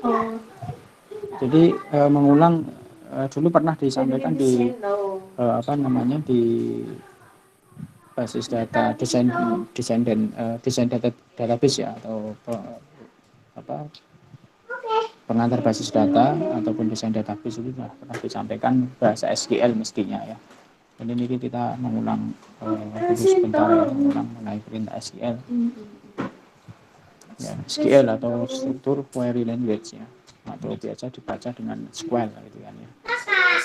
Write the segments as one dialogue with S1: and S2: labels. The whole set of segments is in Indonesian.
S1: Oh.
S2: Jadi mengulang dulu pernah disampaikan di di basis data desain data database ya, atau apa pengantar basis data ataupun desain database itu pernah disampaikan bahasa SQL mestinya ya. Jadi ini kita mengulang sebentar ya, mengulang mengenai perintah SQL. Ya, SQL atau struktur query language ya, atau biasa dibaca dengan SQL gitu kan ya.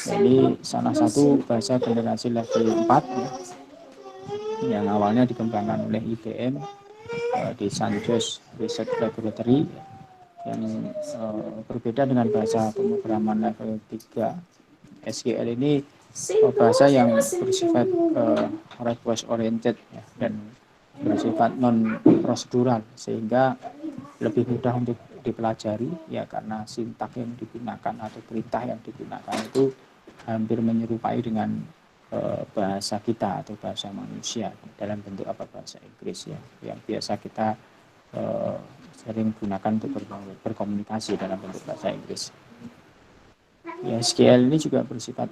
S2: Jadi salah satu bahasa generasi level 4 ya, yang awalnya dikembangkan oleh IBM di San Jose Research Laboratory ya, yang berbeda dengan bahasa pemrograman level 3. SQL ini bahasa yang bersifat request oriented ya, dan bersifat non prosedural, sehingga lebih mudah untuk dipelajari ya, karena sintak yang digunakan atau perintah yang digunakan itu hampir menyerupai dengan bahasa kita atau bahasa manusia dalam bentuk bahasa Inggris ya, yang biasa kita sering gunakan untuk berkomunikasi dalam bentuk bahasa Inggris. Ya, SQL ini juga bersifat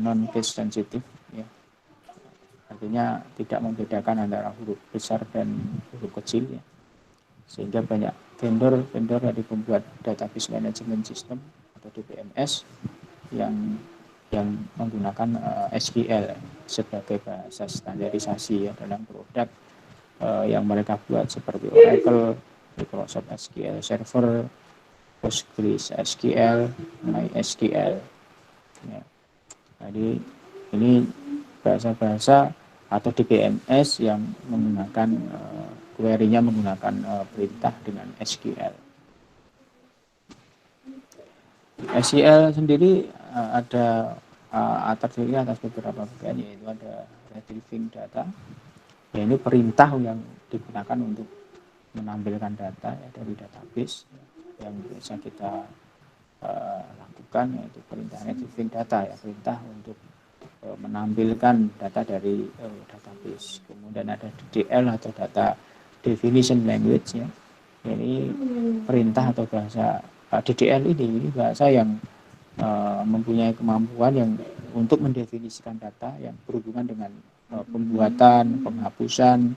S2: non case sensitive ya. Artinya tidak membedakan antara huruf besar dan huruf kecil ya. Sehingga banyak vendor dari pembuat database management system atau DBMS yang menggunakan SQL sebagai bahasa standarisasi ya dalam produk yang mereka buat, seperti Oracle, Microsoft SQL Server, Postgres SQL, MySQL ya. Jadi ini bahasa-bahasa atau DBMS yang menggunakan query-nya menggunakan perintah dengan SQL. SQL sendiri ada terdiri atas beberapa bagian, yaitu ada retrieving data, yaitu perintah yang digunakan untuk menampilkan data ya, dari database yang biasa kita lakukan, yaitu perintah retrieving data ya, perintah untuk menampilkan data dari database. Kemudian ada DDL atau data definition language ya. Ini perintah atau bahasa DDL ini bahasa yang mempunyai kemampuan yang untuk mendefinisikan data yang berhubungan dengan pembuatan, penghapusan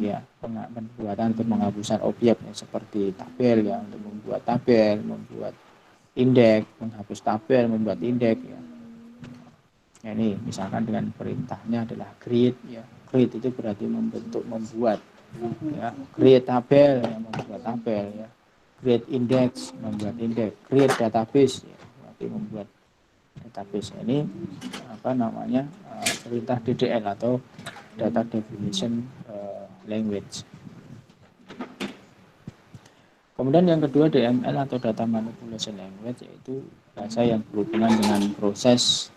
S2: ya, pembuatan atau penghapusan objek ya, seperti tabel ya, untuk membuat tabel, membuat indeks, menghapus tabel, membuat indeks ya. Ya, ini misalkan dengan perintahnya adalah create ya. Create itu berarti membuat ya. Create tabel ya, membuat tabel ya. Create index, membuat indeks. Create database ya, berarti membuat database. Ini perintah DDL atau data definition language. Kemudian yang kedua DML atau data manipulation language, yaitu bahasa yang berhubungan dengan proses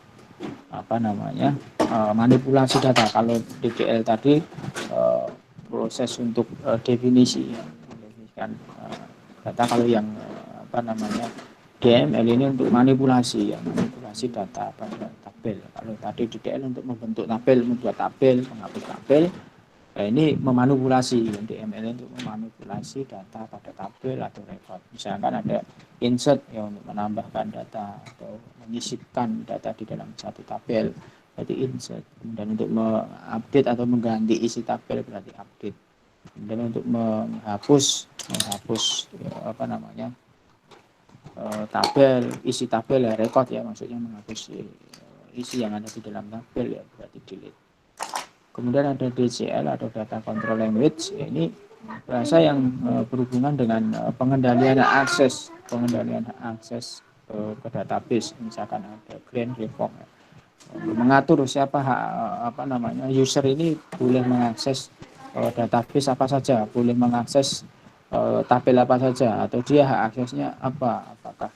S2: manipulasi data. Kalau DDL tadi proses untuk definisi ya, mendefinisikan data. Kalau yang DML ini untuk manipulasi ya, manipulasi data pada tabel. Kalau tadi DDL untuk membentuk tabel, membuat tabel, menghapus tabel. Nah, ini memanipulasi, DML untuk memanipulasi data pada tabel atau record. Misalkan ada insert ya, untuk menambahkan data atau menyisipkan data di dalam satu tabel, berarti insert. Kemudian untuk mengupdate atau mengganti isi tabel berarti update. Kemudian untuk menghapus tabel, isi tabel ya, record ya, maksudnya menghapus isi yang ada di dalam tabel ya, berarti delete. Kemudian ada DCL atau data control language, ini bahasa yang berhubungan dengan pengendalian akses ke database. Misalkan ada grant reform ya, mengatur siapa user ini boleh mengakses database apa saja, boleh mengakses tabel apa saja, atau dia hak aksesnya apa, apakah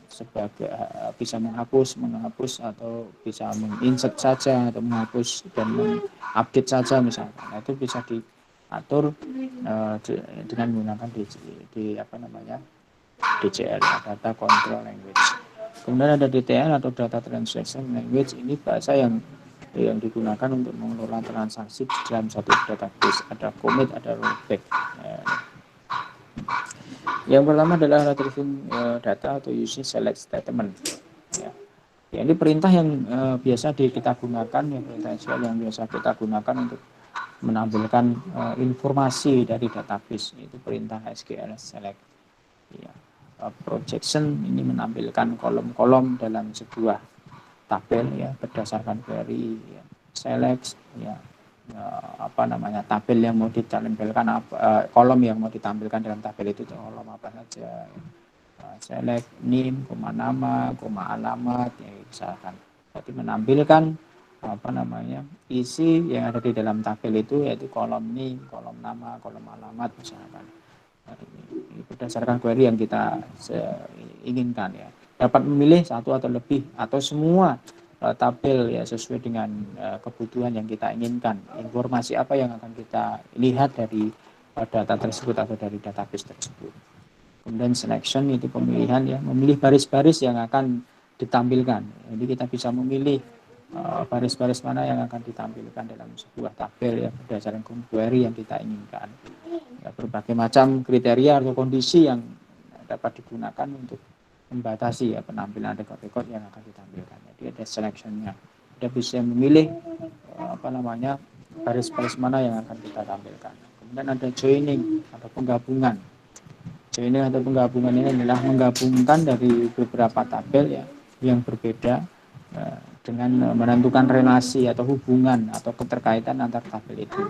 S2: sebagai bisa menghapus atau bisa menginsert saja, atau menghapus dan mengupdate saja misalnya. Nah, itu bisa diatur dengan menggunakan DCL, data control language. Kemudian ada DTL atau data transaction language, ini bahasa yang digunakan untuk mengelola transaksi di dalam satu database. Ada commit, ada rollback. Yang pertama adalah retrieving data atau using select statement. Ya. Ya, ini perintah yang biasa kita gunakan, ya, perintah SQL yang biasa kita gunakan untuk menampilkan informasi dari database. Itu perintah SQL select. Ya. Projection ini menampilkan kolom-kolom dalam sebuah tabel, ya, berdasarkan query, ya. Select, ya, apa namanya, tabel yang mau ditampilkan, kolom yang mau ditampilkan dalam tabel itu kolom apa saja, ya. Select name, nama, alamat, ya, misalkan. Jadi menampilkan apa namanya, isi yang ada di dalam tabel itu, yaitu kolom name, kolom nama, kolom alamat misalkan. Ini berdasarkan query yang kita inginkan, ya. Dapat memilih satu atau lebih atau semua tabel, ya, sesuai dengan kebutuhan yang kita inginkan. Informasi apa yang akan kita lihat dari data tersebut atau dari database tersebut. Kemudian selection itu pemilihan, ya, memilih baris-baris yang akan ditampilkan. Jadi kita bisa memilih baris-baris mana yang akan ditampilkan dalam sebuah tabel, ya, berdasarkan query yang kita inginkan. Ya, berbagai macam kriteria atau kondisi yang dapat digunakan untuk membatasi, ya, penampilan rekod-rekod yang akan ditampilkan. Jadi ada selectionnya. Kita bisa memilih apa namanya, baris-baris mana yang akan kita tampilkan. Kemudian ada joining atau penggabungan. Joining atau penggabungan ini adalah menggabungkan dari beberapa tabel, ya, yang berbeda dengan menentukan relasi atau hubungan atau keterkaitan antar tabel itu.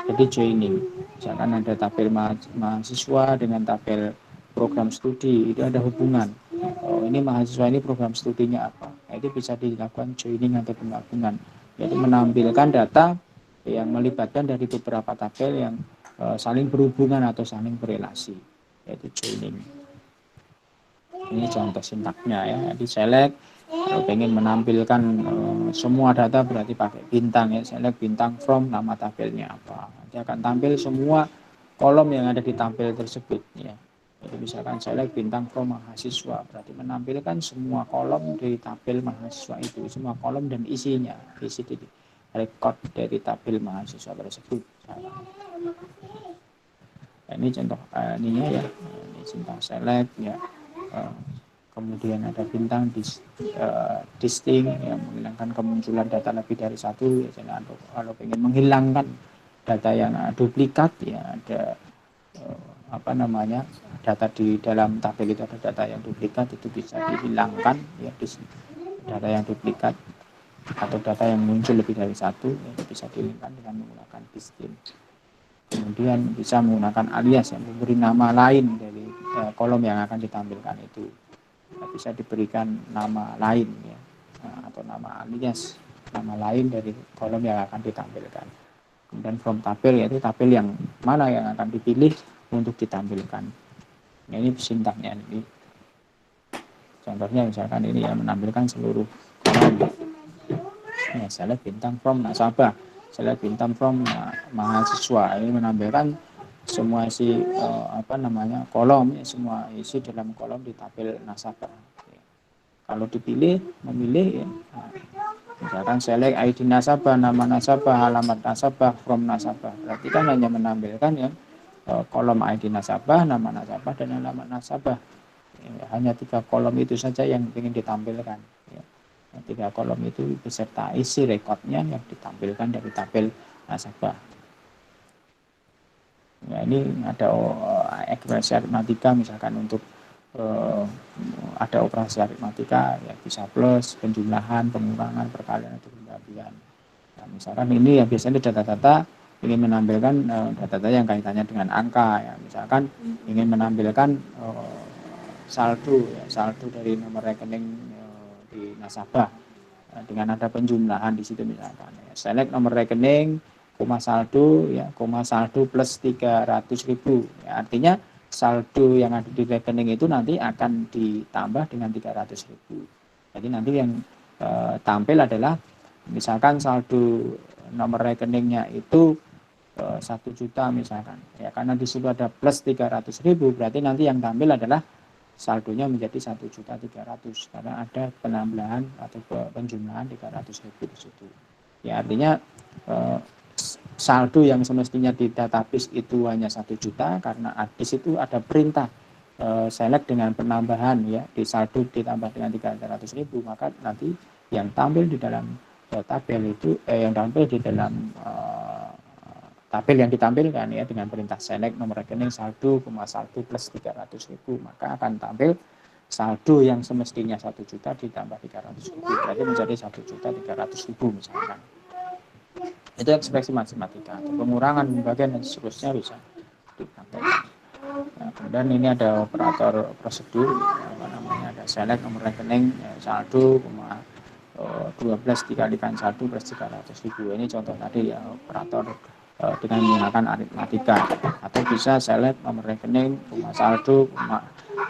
S2: Jadi joining, misalkan ada tabel mahasiswa dengan tabel program studi, itu ada hubungan. Oh, ini mahasiswa ini program studinya apa? Nah, itu bisa dilakukan joining atau penggabungan, yaitu menampilkan data yang melibatkan dari beberapa tabel yang saling berhubungan atau saling berelasi, yaitu joining. Ini contoh sintaknya, ya. Di select, kalau pengen menampilkan semua data berarti pakai bintang, ya. Select bintang from, nama tabelnya apa. Nanti akan tampil semua kolom yang ada di tabel tersebut, ya. Jadi misalkan select bintang from mahasiswa, berarti menampilkan semua kolom dari tabel mahasiswa itu, semua kolom dan isinya, isi di record dari tabel mahasiswa tersebut. Nah, ini contoh ininya, ya. Ini contoh select, ya. Kemudian ada bintang distinct, yang menghilangkan kemunculan data lebih dari satu, ya. Kalau ingin menghilangkan data yang duplikat, ya, ada apa namanya, data di dalam tabel itu ada data yang duplikat, itu bisa dihilangkan, ya, data yang duplikat atau data yang muncul lebih dari satu, ya, bisa dihilangkan dengan menggunakan distinct. Kemudian bisa menggunakan alias yang memberi nama lain dari kolom yang akan ditampilkan itu. Bisa diberikan nama lain, ya, atau nama alias, nama lain dari kolom yang akan ditampilkan. Kemudian from tabel, yaitu tabel yang mana yang akan dipilih untuk ditampilkan. Nah, ini sintaknya. Ini contohnya misalkan ini, ya, menampilkan seluruh kolom. Ya, select bintang from nasabah, select bintang from mahasiswa, ini menampilkan semua isi apa namanya, kolom, ya, semua isi dalam kolom di tabel nasabah. Ya. Kalau dipilih, memilih, ya, misalkan select ID nasabah, nama nasabah, alamat nasabah, from nasabah, berarti kan hanya menampilkan, ya, kolom ID nasabah, nama nasabah, dan alamat nasabah. Ya, hanya 3 kolom itu saja yang ingin ditampilkan, ya. 3 kolom itu beserta isi rekodnya yang ditampilkan dari tabel nasabah. Ya, ini ada ekspresi aritmatika, misalkan untuk ada operasi aritmatika, ya, bisa plus, penjumlahan, pengurangan, perkalian, atau pembagian. Nah, misalkan ini, ya, biasanya data-data ingin menampilkan data-data yang kaitannya dengan angka, ya. Misalkan ingin menampilkan saldo, ya, saldo dari nomor rekening di nasabah dengan ada penjumlahan di situ, misalkan, ya. Select nomor rekening, koma saldo, ya, koma saldo plus 300.000, ya, artinya saldo yang ada di rekening itu nanti akan ditambah dengan 300.000. Jadi nanti yang tampil adalah misalkan saldo nomor rekeningnya itu 1 juta misalkan, ya, karena di situ ada plus 300.000, berarti nanti yang tampil adalah saldonya menjadi 1.300.000 karena ada penambahan atau penjumlahan 300.000 di situ. Ya, artinya saldo yang semestinya di database itu hanya 1 juta, karena di situ ada perintah select dengan penambahan ya di saldo ditambah dengan 300.000, maka nanti yang tampil di dalam tabel itu yang tampil di dalam tabel yang ditampilkan ya dengan perintah select nomor rekening saldo, saldo plus 300.000, maka akan tampil saldo yang semestinya 1 juta ditambah 300.000, berarti menjadi 1.300.000 misalkan. Itu ekspresi matematika. Pengurangan, pembagian dan seterusnya bisa dipraktekkan. Nah, kemudian ini ada operator prosedur, apa namanya, ada select nomor rekening saldo, 12 dikalikan 1 plus 300.000. Ini contoh tadi ya, operator dengan menggunakan aritmatika. Atau bisa select nomor rekening, saldo,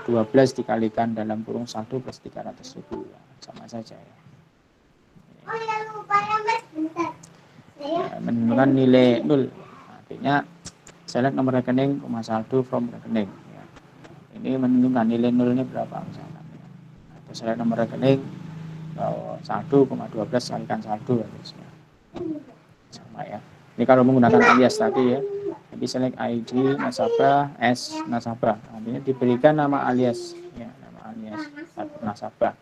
S2: 12 dikalikan dalam kurung saldo plus 300.000. Ya, sama saja ya. Oh ya, lupa ya Mas, bentar. Menentukan nilai 0, artinya select nomor rekening, saldo from rekening ya. Ini menentukan nilai 0 nya berapa misalkan ya. Atau select nomor rekening saldo, 12 kalikan saldo ya. Sama ya. Ini kalau menggunakan alias tadi ya. Jadi select ID nasabah S nasabah, artinya diberikan nama alias ya, nama alias nasabah.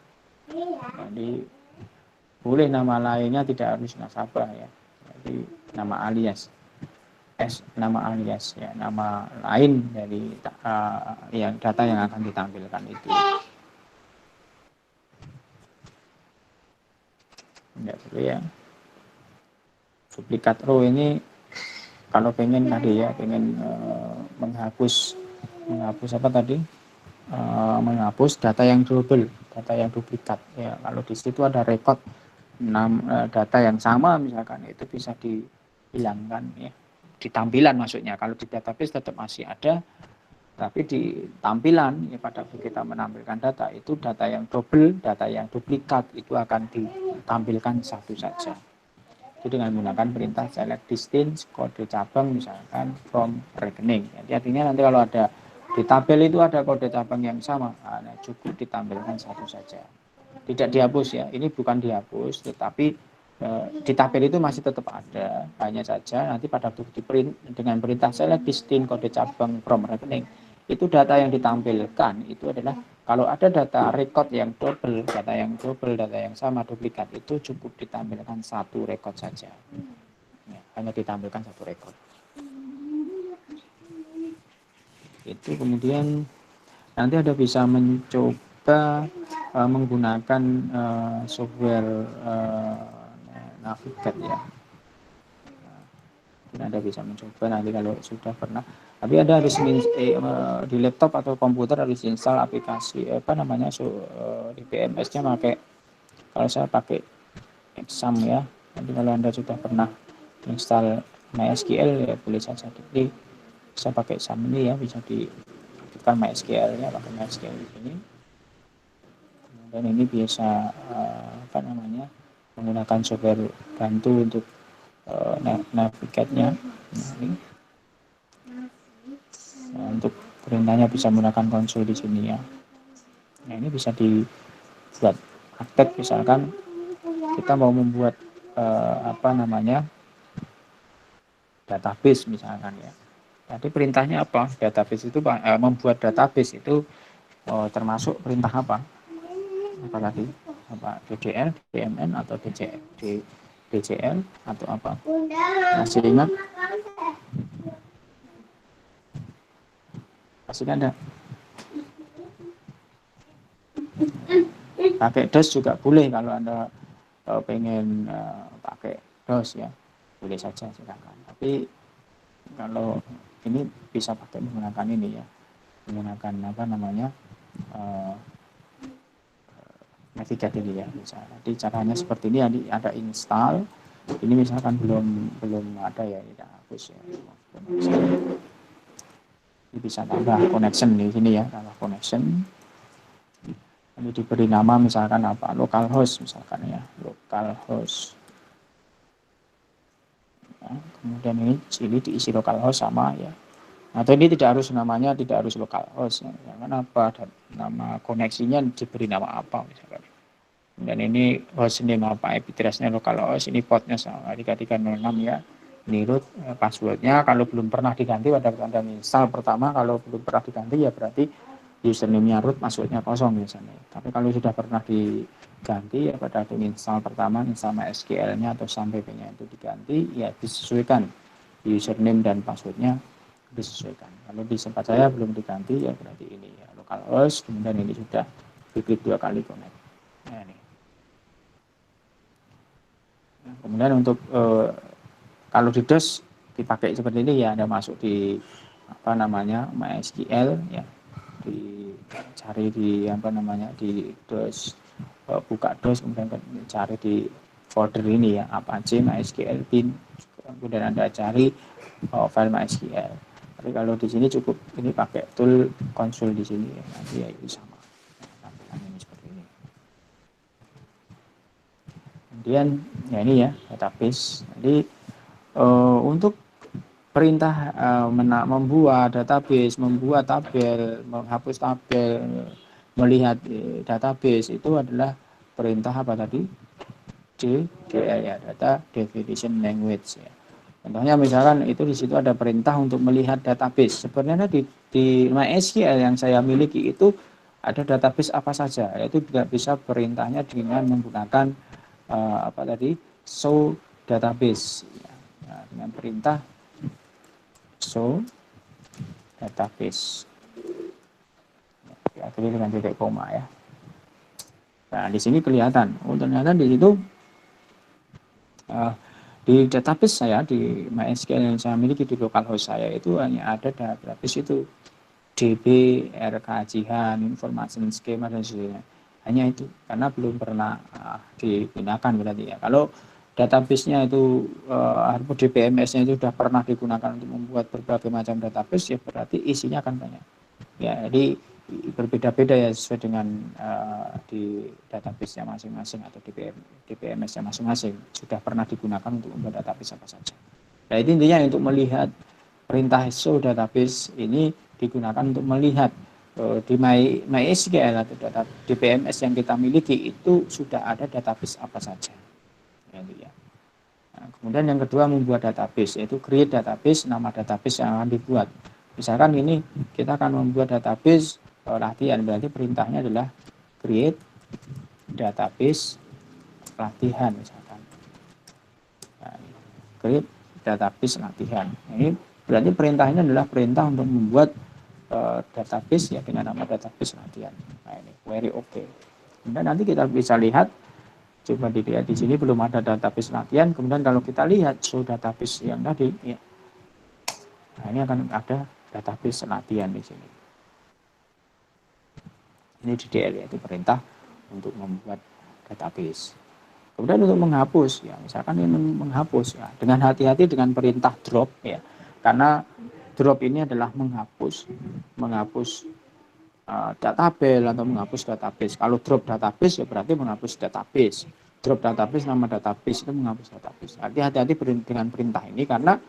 S2: Jadi boleh nama lainnya, tidak harus nasabah ya. Jadi nama alias S, nama alias ya, nama lain dari yang data yang akan ditampilkan itu. Enggak dulu ya. Duplikat row ini kalau pengen tadi ya, pengen menghapus apa tadi? Menghapus data yang double, data yang duplikat ya. Kalau di situ ada record data yang sama misalkan, itu bisa dihilangkan ya. Di tampilan maksudnya, kalau di database tetap masih ada, tapi di tampilan ya, pada kita menampilkan data itu data yang double, data yang duplikat itu akan ditampilkan satu saja. Itu dengan menggunakan perintah select distance kode cabang misalkan from rekening. Jadi artinya nanti kalau ada di tabel itu ada kode cabang yang sama, nah, cukup ditampilkan satu saja. Tidak dihapus ya, ini bukan dihapus, tetapi di tabel itu masih tetap ada, hanya saja nanti pada waktu di print dengan perintah select distance kode cabang from rekening, itu data yang ditampilkan itu adalah kalau ada data record yang double, data yang sama duplikat, itu cukup ditampilkan satu record saja. Ya, hanya ditampilkan satu record. Itu kemudian nanti ada bisa mencoba menggunakan software Navigat ya. Anda bisa mencoba nanti kalau sudah pernah. Tapi ada harus di laptop atau komputer harus install aplikasi apa namanya di PMS-nya pakai, kalau saya pakai Exam ya. Nanti kalau Anda sudah pernah install MySQL ya boleh saja. Jadi bisa pakai Exam ini ya, bisa dibuka MySQL-nya, pakai MySQL di sini. Dan ini biasa apa namanya menggunakan software bantu untuk Navigatnya. Nah, untuk perintahnya bisa menggunakan konsol di sini ya. Nah, ini bisa dibuat praktek, misalkan kita mau membuat apa namanya database misalkan ya. Tadi perintahnya apa? Database itu membuat database itu termasuk perintah apa? Apalagi apa? DDL, DMN atau DCL atau apa? Masih ingat? Masih ada? Pakai DOS juga boleh kalau Anda pengen pakai DOS ya, boleh saja silakan. Tapi kalau ini bisa pakai menggunakan ini ya, menggunakan apa namanya Navigat ini ya. Bisa. Jadi caranya seperti ini, ada install. Ini misalkan belum ada ya, tidak hapus ya. Ini bisa tambah connection di sini ya, tambah connection. Ini diberi nama misalkan apa, localhost misalkan ya, localhost. Ya, kemudian ini diisi localhost sama ya. Atau ini tidak harus namanya, tidak harus localhost ya. Kenapa? Dan nama koneksinya diberi nama apa misalkan. Dan ini hostname apa, IP address-nya localhost, ini portnya sama 3306 ya. Ini root passwordnya kalau belum pernah diganti pada Anda install pertama, kalau belum pernah diganti ya berarti username-nya root, password-nya kosong misalnya. Tapi kalau sudah pernah diganti ya pada install pertama, install MySQL-nya atau SAMPP-nya itu diganti, ya disesuaikan username dan password-nya disesuaikan. Kalau di tempat saya belum diganti ya berarti ini ya localhost, kemudian ini sudah diklik 2 kali connect. Nah, ini. Nah, kemudian untuk kalau di DOS dipakai seperti ini ya, Anda masuk di apa namanya MySQL ya, dicari di apa namanya di DOS, buka DOS kemudian cari di folder ini ya, Apache MySQL bin, kemudian Anda cari file MySQL. Tapi kalau di sini cukup ini pakai tool konsol di sini ya, nanti ya itu sama. Tampilannya ini seperti ini. Kemudian ya ini ya database. Jadi untuk perintah membuat database, membuat tabel, menghapus tabel, melihat database itu adalah perintah apa tadi? DDL ya, data definition language ya. Contohnya misalkan itu di situ ada perintah untuk melihat database. Sebenarnya di MySQL yang saya miliki itu ada database apa saja. Itu juga bisa perintahnya dengan menggunakan apa tadi? Show database. Ya. Nah, dengan perintah show database. Diakhiri dengan titik koma ya. Nah, di sini kelihatan. Oh, ternyata di situ di database saya di MySQL yang saya miliki di localhost saya itu hanya ada database itu DB, RK Jihan, information schema dan sebagainya. Hanya itu karena belum pernah digunakan berarti ya. Kalau database-nya itu DBMS-nya itu sudah pernah digunakan untuk membuat berbagai macam database ya berarti isinya akan banyak. Ya, jadi berbeda-beda ya sesuai dengan di database-nya masing-masing atau DBMS-nya masing-masing sudah pernah digunakan untuk membuat database apa saja. Nah, itu intinya untuk melihat perintah show database ini digunakan untuk melihat di MySQL atau data DBMS yang kita miliki itu sudah ada database apa saja. Ya. Nah, kemudian yang kedua membuat database, yaitu create database, nama database yang akan dibuat. Misalkan ini kita akan membuat database latihan, berarti perintahnya adalah create database latihan misalkan. Nah, create database latihan. Ini berarti perintahnya adalah perintah untuk membuat database ya dengan nama database latihan. Nah, ini query OK. Kemudian nanti kita bisa lihat, coba dilihat di sini belum ada database latihan. Kemudian kalau kita lihat show database yang tadi, ya, nah ini akan ada database latihan di sini. Ini DDL yaitu perintah untuk membuat database. Kemudian untuk menghapus, ya misalkan ini menghapus ya dengan hati-hati dengan perintah drop ya, karena drop ini adalah menghapus database atau menghapus database. Kalau drop database ya berarti menghapus database. Drop database nama database itu menghapus database. Hati-hati dengan perintah ini karena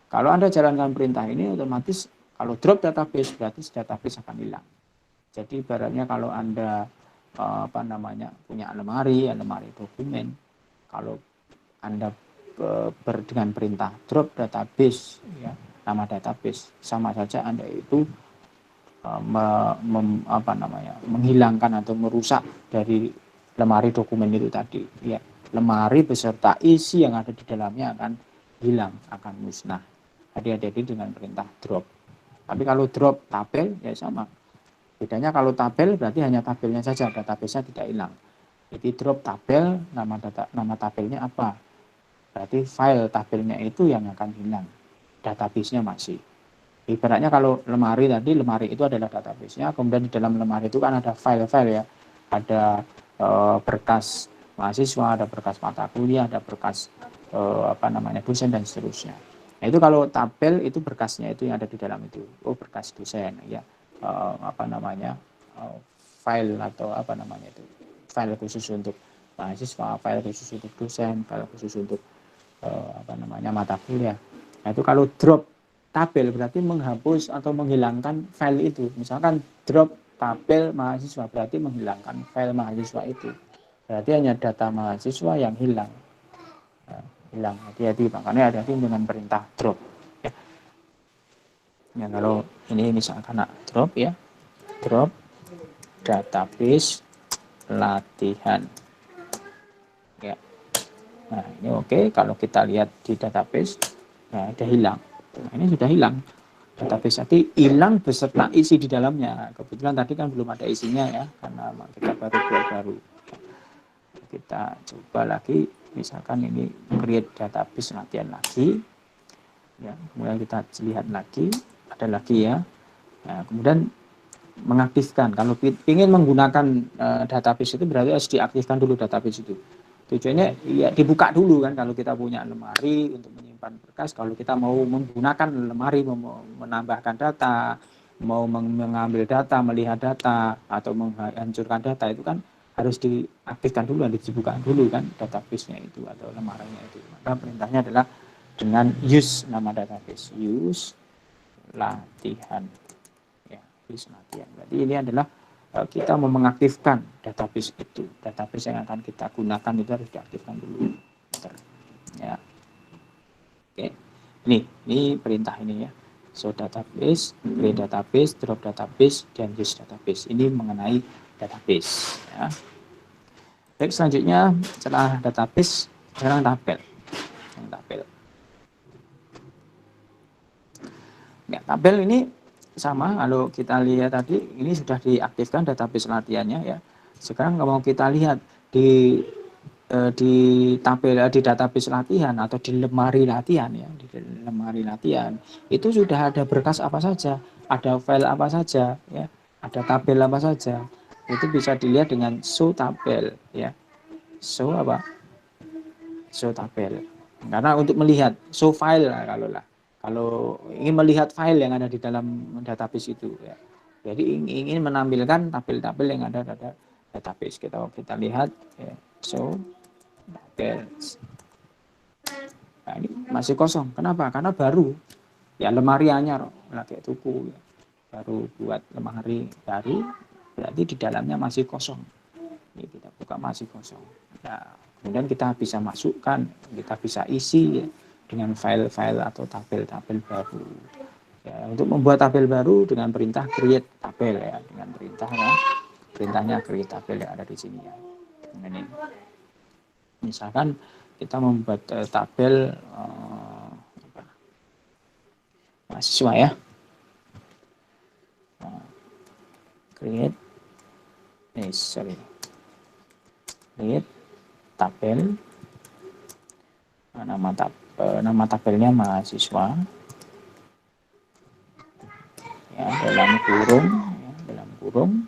S2: kalau Anda jalankan perintah ini otomatis kalau drop database berarti database akan hilang. Jadi ibaratnya kalau Anda punya lemari dokumen, kalau Anda dengan perintah drop database ya, nama database sama saja Anda itu menghilangkan atau merusak dari lemari dokumen itu tadi ya. Lemari beserta isi yang ada di dalamnya akan hilang, akan musnah. Hati-hati dengan perintah drop. Tapi kalau drop tabel ya sama. Bedanya kalau tabel berarti hanya tabelnya saja, database-nya tidak hilang. Jadi drop tabel, nama tabelnya apa? Berarti file tabelnya itu yang akan hilang. Database-nya masih. Ibaratnya kalau lemari tadi, lemari itu adalah database-nya, kemudian di dalam lemari itu kan ada file-file ya. Ada berkas mahasiswa, ada berkas mata kuliah, ada berkas dosen dan seterusnya. Nah, itu kalau tabel itu berkasnya itu yang ada di dalam itu. Oh, berkas dosen ya. File atau itu file khusus untuk mahasiswa, file khusus untuk dosen, file khusus untuk mata kuliah. Nah, itu kalau drop tabel berarti menghapus atau menghilangkan file itu. Misalkan drop tabel mahasiswa berarti menghilangkan file mahasiswa itu. Berarti hanya data mahasiswa yang hilang. Hilang. Hati-hati, makanya hati-hati dengan perintah drop. Ya, kalau ini misalkan drop ya, drop database latihan. Ya. Nah, ini oke. Kalau kita lihat di database, nah, udah hilang. Nah, ini sudah hilang. Database tadi hilang beserta isi di dalamnya. Kebetulan tadi kan belum ada isinya ya, karena kita baru. Kita coba lagi, misalkan ini create database latihan lagi. Ya, kemudian kita lihat lagi, ada lagi ya. Nah, kemudian mengaktifkan. Kalau ingin menggunakan database itu berarti harus diaktifkan dulu database itu. Tujuannya ya dibuka dulu kan kalau kita punya lemari untuk menyimpan berkas. Kalau kita mau menggunakan lemari, mau menambahkan data, mau mengambil data, melihat data, atau menghancurkan data itu kan harus diaktifkan dulu, harus dibuka dulu kan database-nya itu atau lemarinya itu. Maka perintahnya adalah dengan use nama database, use latihan. Ya, use latihan. Berarti ini adalah kita mau mengaktifkan database itu. Database yang akan kita gunakan itu harus diaktifkan dulu. Ya. Oke. Ini perintah ini ya. So database, create database, drop database, dan use database. Ini mengenai database. Ya. Baik, selanjutnya setelah database, sekarang tabel. Tabel. Ya, tabel ini sama. Kalau kita lihat tadi, ini sudah diaktifkan database latihannya ya. Sekarang kalau kita lihat di tabel di database latihan atau di lemari latihan ya, di lemari latihan itu sudah ada berkas apa saja, ada file apa saja ya, ada tabel apa saja. Itu bisa dilihat dengan show tabel ya. Show apa? Show tabel. Karena untuk melihat show file lah kalau ingin melihat file yang ada di dalam database itu ya. Jadi ingin menampilkan tabel-tabel yang ada pada database. Kita lihat ya, show tabels. Nah, ini masih kosong. Kenapa? Karena baru. Ya lemari anyar pakai tuku ya. Baru buat lemari baru, berarti di dalamnya masih kosong. Ini kita buka masih kosong. Nah, kemudian kita bisa masukkan, kita bisa isi ya, dengan file-file atau tabel-tabel baru. Ya, untuk membuat tabel baru dengan perintah create tabel ya, dengan perintahnya create tabel yang ada di sini ya. Ini. Misalkan kita membuat tabel mahasiswa ya. Create tabel, nama tabelnya mahasiswa ya, dalam kurung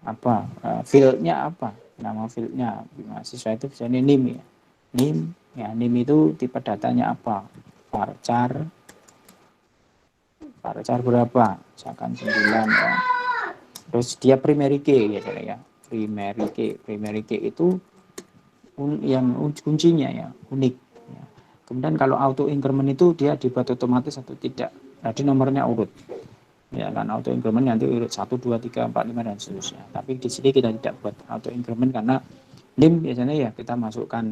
S2: apa fieldnya apa, nama fieldnya mahasiswa itu bisa ini NIM ya, NIM itu tipe datanya apa, varchar berapa, misalkan 9 ya. Terus dia primary key gitu ya, primary key itu yang kuncinya ya unik ya. Kemudian kalau auto increment itu dia dibuat otomatis atau tidak, jadi nomornya urut ya kan, auto increment nanti urut 1, 2, 3, 4, 5 dan seterusnya. Tapi di sini kita tidak buat auto increment karena NIM biasanya ya kita masukkan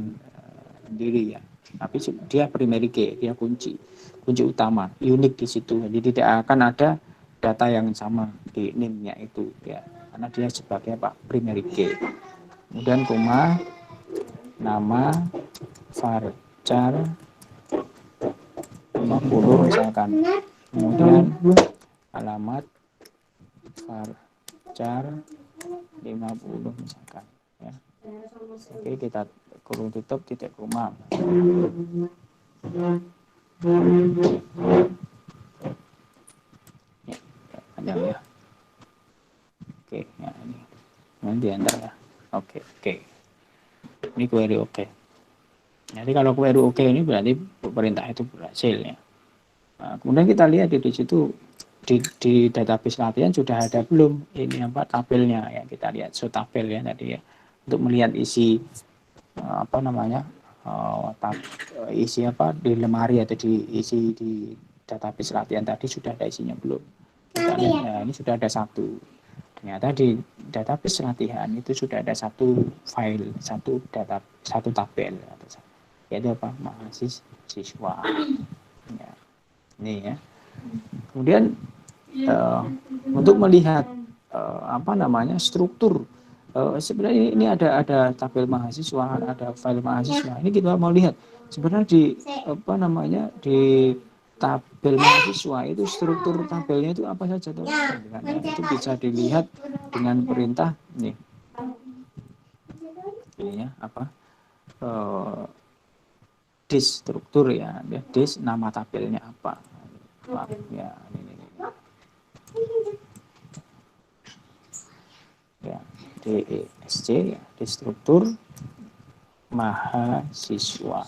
S2: sendiri ya, tapi dia primary key, dia kunci utama, unik di situ. Jadi tidak akan ada data yang sama di NIM-nya itu ya, karena dia sebagai apa, primary key. Kemudian koma, nama varchar 50 misalkan, kemudian alamat varchar 50 misalkan ya. Oke, kita kurung tutup titik koma. Ya, panjang ya. Oke, ya ini nanti enter ya. Oke. Ini query oke. Jadi kalau query oke ini berarti perintah itu berhasil ya. Nah, kemudian kita lihat di situ di database latihan sudah ada belum ini apa tabelnya ya, kita lihat show tabel ya tadi ya, untuk melihat isi apa namanya isi apa di lemari atau isi di database latihan tadi sudah ada isinya belum. Kita lihat ya, ini sudah ada satu. Ternyata di database latihan itu sudah ada satu file, satu tabel, yaitu apa, mahasiswa. Ya. Ini ya. Kemudian untuk melihat apa namanya struktur. Sebenarnya ini ada tabel mahasiswa, ada file mahasiswa. Ini kita mau lihat sebenarnya di apa namanya di tabel mahasiswa itu struktur tabelnya itu apa saja tuh? Itu bisa dilihat dengan perintah nih. Ini ya apa? Dis struktur ya, dis nama tabelnya apa? Ya, ini. Ya, DESC ya, di struktur mahasiswa.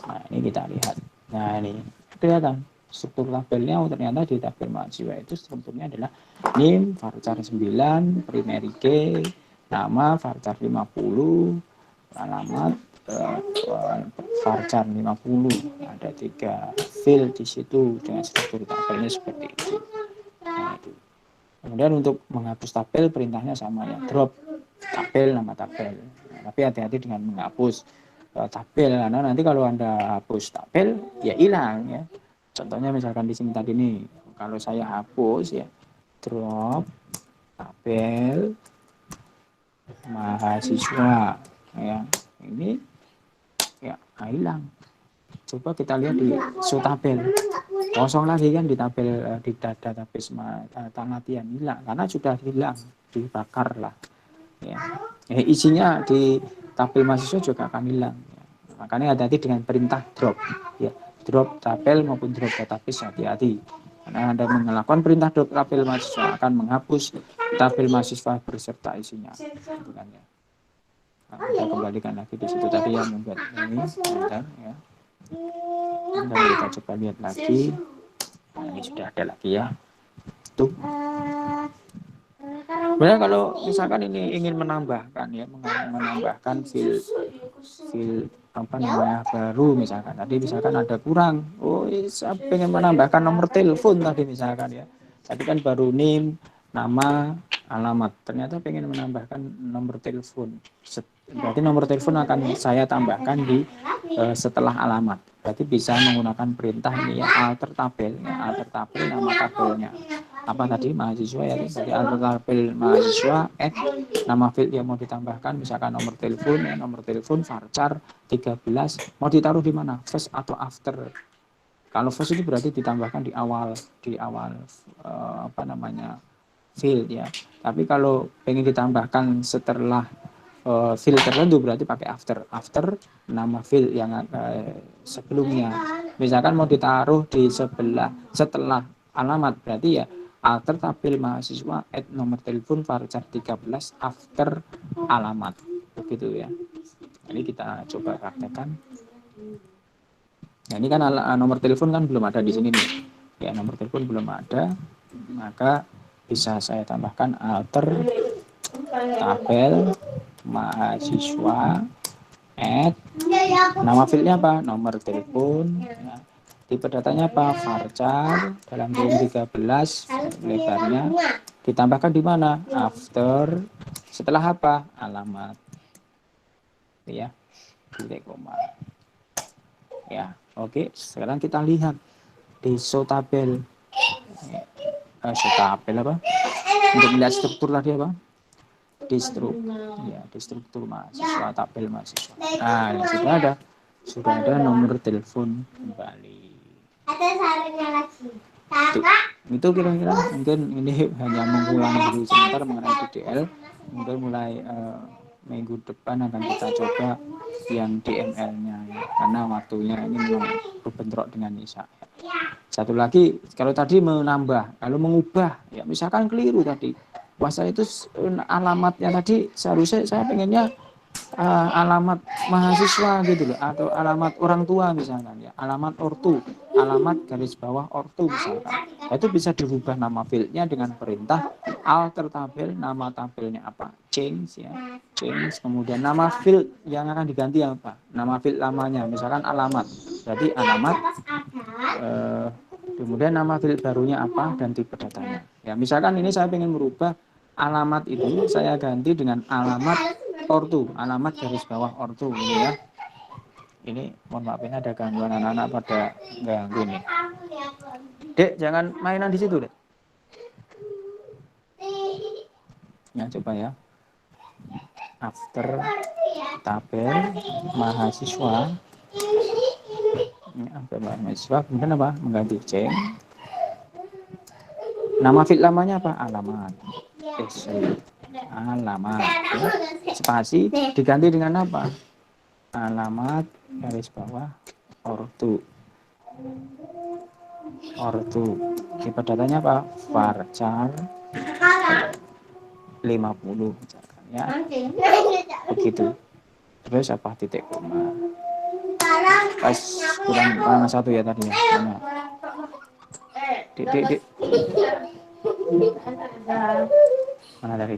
S2: Nah, ini kita lihat. Nah, ini kelihatan struktur tabelnya. Ternyata di tabel mahasiswa itu strukturnya adalah NIM, varchar 9, primary key, nama, varchar 50, alamat, varchar 50. Ada 3 field di situ dengan struktur tabelnya seperti itu. Nah, itu. Kemudian untuk menghapus tabel perintahnya sama ya, drop tabel nama tabel. Nah, tapi hati-hati dengan menghapus tabel karena nanti kalau Anda hapus tabel ya hilang ya. Contohnya misalkan di sini tadi nih, kalau saya hapus ya drop tabel mahasiswa ya. Ini ya hilang. Coba kita lihat di show tabel. Kosong lagi kan di tabel di database latihan hilang karena sudah hilang, dibakar lah. Ya. Isinya di tabel mahasiswa juga akan hilang. Ya. Makanya hati-hati dengan perintah drop. Ya. Drop tabel maupun drop database hati-hati. Karena Anda melakukan perintah drop tabel mahasiswa akan menghapus tabel mahasiswa beserta isinya. Bukan, ya. Nah, kita kembalikan lagi di situ tadi yang membuat ini. Bentar, ya. Dan kita coba lihat lagi. Nah, ini sudah ada lagi ya. Tuh. Sebenarnya kalau misalkan ini ingin menambahkan ya, menambahkan fil apa namanya baru misalkan. Tadi misalkan ada kurang. Oh, saya pengen menambahkan nomor telepon tadi misalkan ya. Tadi kan baru NIM, nama, alamat. Ternyata pengen menambahkan nomor telepon. Berarti nomor telepon akan saya tambahkan di setelah alamat. Berarti bisa menggunakan perintah ini ya, alter tabel, ya, alter tabel nama tabelnya. Apa tadi mahasiswa ya, jadi alter tabel mahasiswa, nama field yang mau ditambahkan, misalkan nomor telepon, ya, nomor telepon, varchar 13, mau ditaruh di mana, first atau after. Kalau first itu berarti ditambahkan di awal apa namanya field ya. Tapi kalau pengen ditambahkan setelah field tertentu berarti pakai after nama field yang sebelumnya. Misalkan mau ditaruh di setelah alamat berarti ya alter tabel mahasiswa add nomor telepon varchar 13 after alamat begitu ya. Ini kita coba praktekkan. Nah, ini kan nomor telepon kan belum ada di sini nih. Ya, nomor telepon belum ada. Maka bisa saya tambahkan alter tabel mahasiswa add nama fieldnya apa? Nomor telepon. Nah, tipe datanya apa? Varchar dalam kurung 13 lebarnya. Ditambahkan di mana? After. Setelah apa? Alamat. Ya. Titik koma. Ya, oke. Sekarang kita lihat di show tabel. Show tabel apa? Untuk melihat struktur tadi apa? Di struktur mahasiswa, tabel mahasiswa. Nah, ini sudah ada nomor telepon kembali. Ada sarannya lagi. Itu kira-kira mungkin ini hanya mengulang dulu sebentar mengenai DDL. Mungkin mulai minggu depan akan kita coba yang DML-nya ya. Karena waktunya ini memang berbentrok dengan Nisa. Satu lagi, kalau tadi menambah, kalau mengubah, ya misalkan keliru tadi. Puasa itu alamatnya tadi seharusnya saya pengennya alamat mahasiswa gitu loh, atau alamat orang tua misalkan ya, alamat ortu, alamat garis bawah ortu misalkan. Itu bisa dirubah nama fieldnya dengan perintah alter tabel, nama tabelnya apa, change ya, change, kemudian nama field yang akan diganti apa, nama field lamanya misalkan alamat, berarti alamat kemudian nama field barunya apa dan tipe datanya. Ya, misalkan ini saya ingin merubah alamat itu, saya ganti dengan alamat ortu, alamat garis bawah ortu ini ya. Ini mohon maaf ini ada gangguan anak-anak pada ganggu nih. Dek, jangan mainan di situ, Dek. Ya, coba ya. After tabel mahasiswa. Ya, mahasiswa kemudian apa? Mengganti C. Nama file lamanya apa? Alamat. Alamat. Ya. Spasi diganti dengan apa? Alamat garis bawah ortu. Tipe datanya apa? Varchar 50 misalkan ya. Begitu. Terus apa? Titik koma. Pas kurang satu ya tadi ya. Dik. Mana tadi?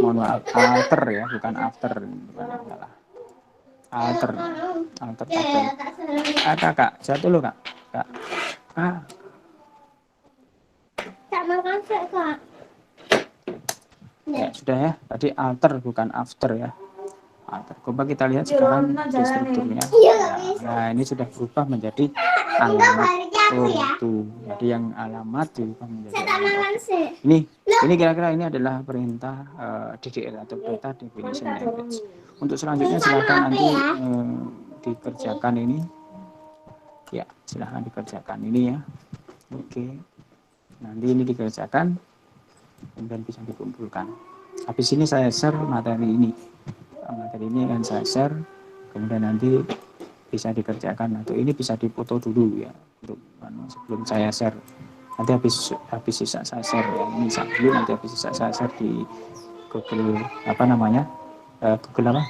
S2: Mohon maaf, alter ya, bukan after. Salah. Alter tabel. Kak, jatuh lo kak.
S1: Tak makan sih kak.
S2: Ya sudah ya, tadi alter bukan after ya. Alter. Coba kita lihat sekarang di strukturnya. Nah, ini sudah berubah menjadi alamat ortu. Jadi yang alamat diubah menjadi alamat. Ini kira-kira ini adalah perintah DDL atau data definition language. Untuk selanjutnya silakan nanti dikerjakan ini. Ya, silahkan dikerjakan ini ya. Oke. Nanti ini dikerjakan kemudian bisa dikumpulkan. Habis ini saya share materi ini. Materi ini akan saya share, kemudian nanti bisa dikerjakan atau ini bisa dipoto dulu ya untuk sebelum saya share. Nanti habis sisa saya share ya. Ini dulu nanti habis sisa saya share di Google apa namanya? Google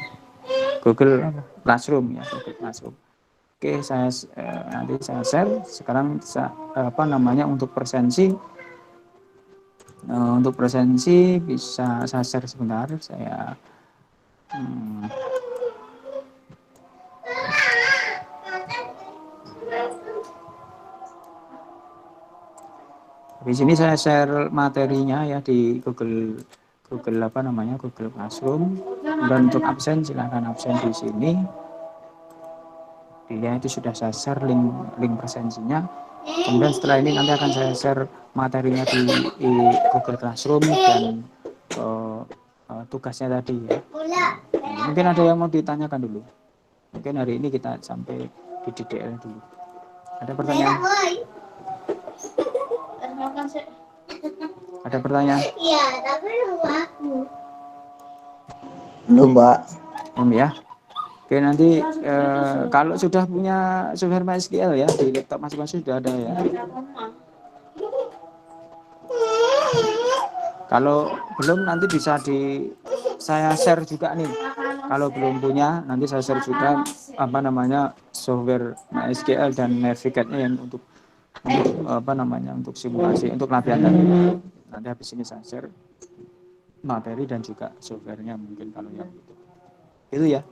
S2: Classroom ya, Google Classroom. Oke, nanti saya share. Sekarang apa namanya untuk presensi bisa saya share sebentar. Saya di sini saya share materinya ya di Google apa namanya Google Classroom. Dan untuk absen silahkan absen di sini. Dia itu sudah saya share link presensinya. Kemudian setelah ini nanti akan saya share materinya di Google Classroom dan tugasnya tadi ya. Mungkin ada yang mau ditanyakan dulu. Mungkin hari ini kita sampai di DDL dulu. Ada pertanyaan? Ada pertanyaan?
S1: Iya, tapi aku.
S3: Belum, Mbak.
S2: Ya. Oke, nanti kalau sudah punya software MySQL ya di laptop masing-masing sudah ada ya. Kalau belum nanti bisa saya share juga nih. Kalau belum punya nanti saya share juga apa namanya software MySQL dan Navigate-nya yang untuk apa namanya untuk simulasi untuk latihan tadi. Nanti habis ini saya share materi dan juga softwarenya mungkin kalau yang itu ya.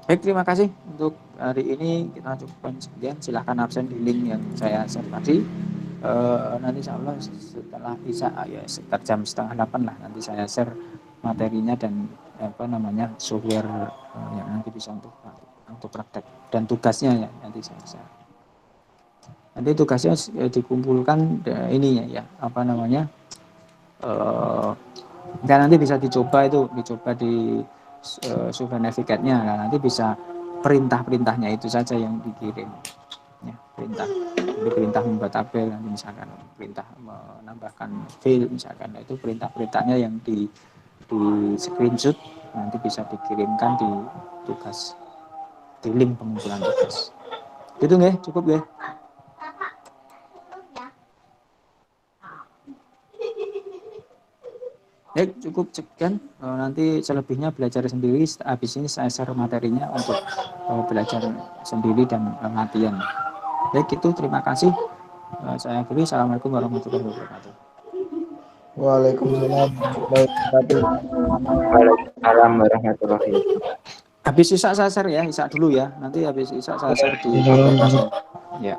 S2: Baik, terima kasih untuk hari ini kita cukupkan sekian. Silahkan absen di link yang saya share tadi. Nanti insya Allah setelah bisa ya sekitar jam 7:30 lah nanti saya share materinya dan apa namanya software yang nanti bisa untuk praktek dan tugasnya ya nanti saya share. Nanti tugasnya dikumpulkan ininya ya apa namanya dan nanti bisa dicoba di software Navigate-nya. Nah, nanti bisa perintah-perintahnya itu saja yang dikirim ya, perintah membuat tabel, nanti misalkan perintah menambahkan file misalkan, nah, itu perintah-perintahnya yang di screenshot nanti bisa dikirimkan di tugas di link pengumpulan tugas. Itu nggih, cukup nggih. Ya, cukup sekian. Nanti selebihnya belajar sendiri. Habis ini saya share materinya untuk belajar sendiri dan latihan. Baik, itu terima kasih. Saya akhiri. Assalamualaikum warahmatullahi wabarakatuh.
S3: Waalaikumsalam warahmatullahi wabarakatuh.
S4: Waalaikumsalam warahmatullahi wabarakatuh.
S2: Habis sisa saya share ya, Isa dulu ya. Nanti habis sisa saya share di podcast. Ya.